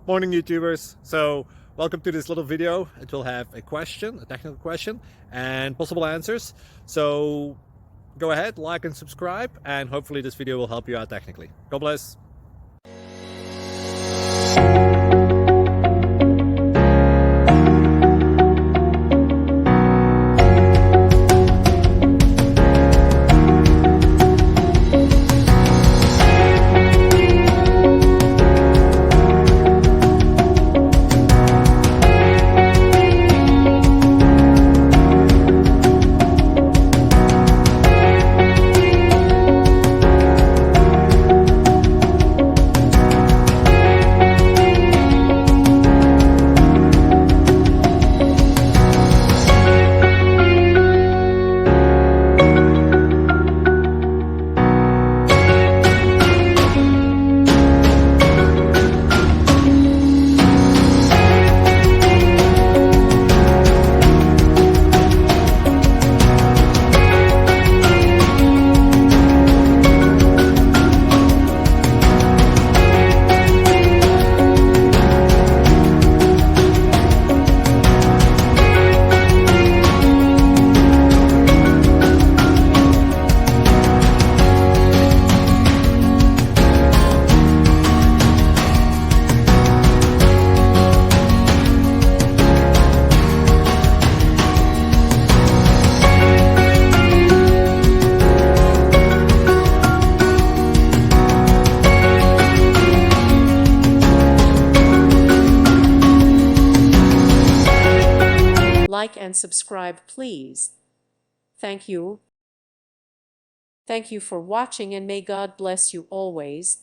Morning YouTubers. So welcome to this little video. It will have a question, a technical question, and possible answers. So go ahead, like and subscribe, and hopefully this video will help you out technically. God bless. Like and subscribe, please. Thank you. Thank you for watching, and may God bless you always.